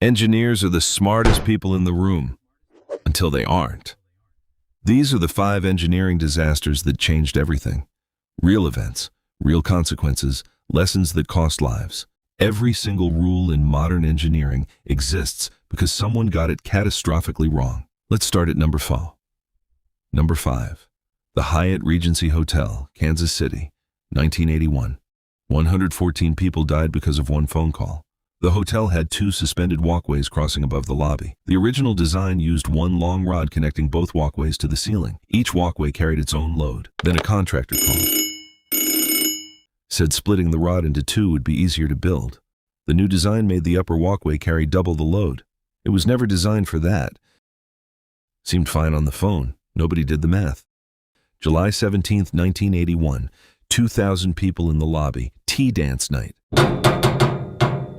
Engineers are the smartest people in the room, until they aren't. These are the 5 engineering disasters that changed everything. Real events, real consequences, lessons that cost lives. Every single rule in modern engineering exists because someone got it catastrophically wrong. Let's start at number 4. Number 5. The Hyatt Regency Hotel, Kansas City, 1981. 114 people died because of one phone call. The hotel had 2 suspended walkways crossing above the lobby. The original design used one long rod connecting both walkways to the ceiling. Each walkway carried its own load. Then a contractor called. Said splitting the rod into 2 would be easier to build. The new design made the upper walkway carry double the load. It was never designed for that. Seemed fine on the phone. Nobody did the math. July 17, 1981. 2,000 people in the lobby. Tea dance night.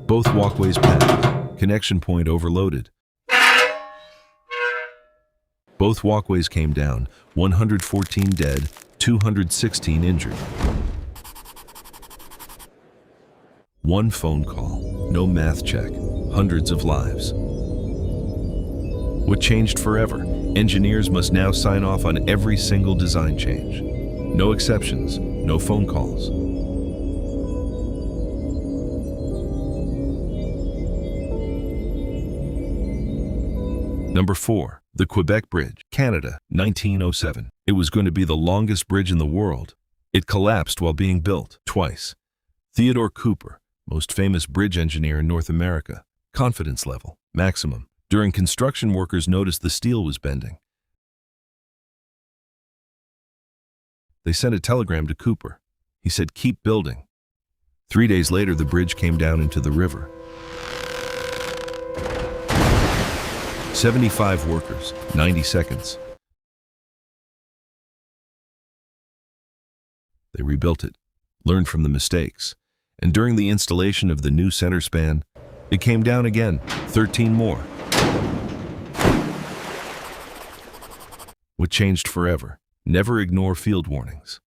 Both walkways packed. Connection point overloaded. Both walkways came down. 114 dead, 216 injured. One phone call, no math check, hundreds of lives. What changed forever? Engineers must now sign off on every single design change. No exceptions, no phone calls. Number 4. The Quebec Bridge, Canada, 1907. It was going to be the longest bridge in the world. It collapsed while being built, twice. Theodore Cooper, most famous bridge engineer in North America. Confidence level, maximum. During construction, workers noticed the steel was bending. They sent a telegram to Cooper. He said, "Keep building." 3 days later, the bridge came down into the river. 75 workers, 90 seconds. They rebuilt it, learned from the mistakes, and during the installation of the new center span, it came down again, 13 more. What changed forever? Never ignore field warnings.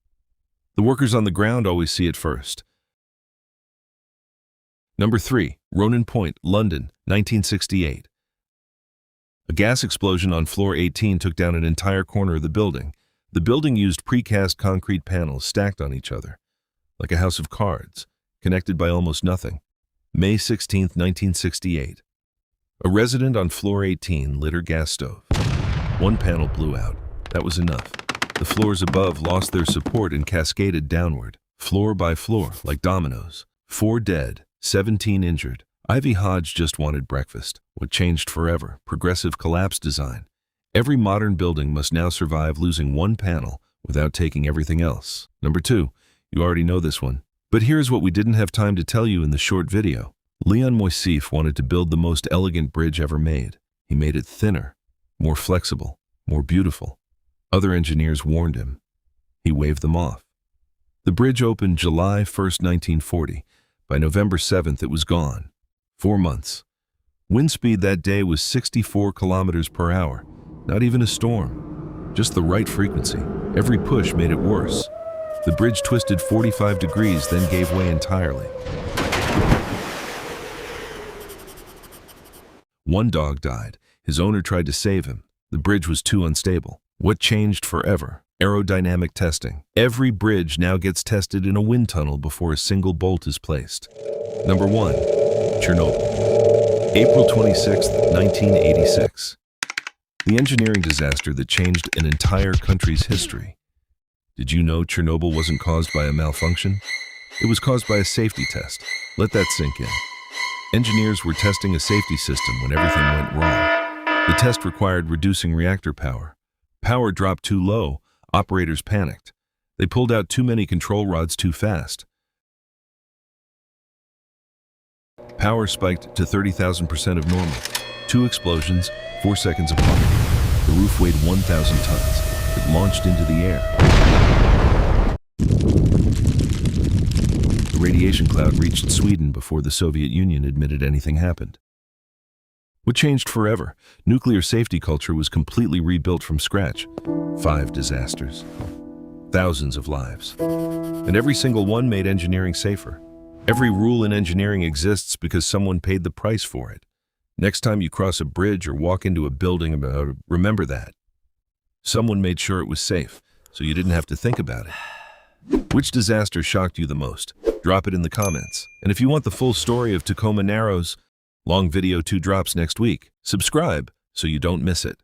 The workers on the ground always see it first. Number 3. Ronan Point, London, 1968. A gas explosion on floor 18 took down an entire corner of the building. The building used precast concrete panels stacked on each other, like a house of cards, connected by almost nothing. May 16, 1968. A resident on floor 18 lit her gas stove. One panel blew out. That was enough. The floors above lost their support and cascaded downward, floor by floor, like dominoes. 4 dead, 17 injured. Ivy Hodge just wanted breakfast. What changed forever? Progressive collapse design. Every modern building must now survive losing one panel without taking everything else. Number 2. You already know this one. But here's what we didn't have time to tell you in the short video. Leon Moisseiff wanted to build the most elegant bridge ever made. He made it thinner, more flexible, more beautiful. Other engineers warned him. He waved them off. The bridge opened July 1st, 1940. By November 7th, it was gone. 4 months. Wind speed that day was 64 kilometers per hour. Not even a storm. Just the right frequency. Every push made it worse. The bridge twisted 45 degrees, then gave way entirely. One dog died. His owner tried to save him. The bridge was too unstable. What changed forever? Aerodynamic testing. Every bridge now gets tested in a wind tunnel before a single bolt is placed. Number 1. Chernobyl. April 26, 1986. The engineering disaster that changed an entire country's history. Did you know Chernobyl wasn't caused by a malfunction? It was caused by a safety test. Let that sink in. Engineers were testing a safety system when everything went wrong. The test required reducing reactor power. Power dropped too low. Operators panicked. They pulled out too many control rods too fast. Power spiked to 30,000% of normal. 2 explosions, 4 seconds apart. The roof weighed 1,000 tons. It launched into the air. The radiation cloud reached Sweden before the Soviet Union admitted anything happened. What changed forever? Nuclear safety culture was completely rebuilt from scratch. 5 disasters. Thousands of lives. And every single one made engineering safer. Every rule in engineering exists because someone paid the price for it. Next time you cross a bridge or walk into a building, remember that. Someone made sure it was safe, so you didn't have to think about it. Which disaster shocked you the most? Drop it in the comments. And if you want the full story of Tacoma Narrows, long video 2 drops next week. Subscribe so you don't miss it.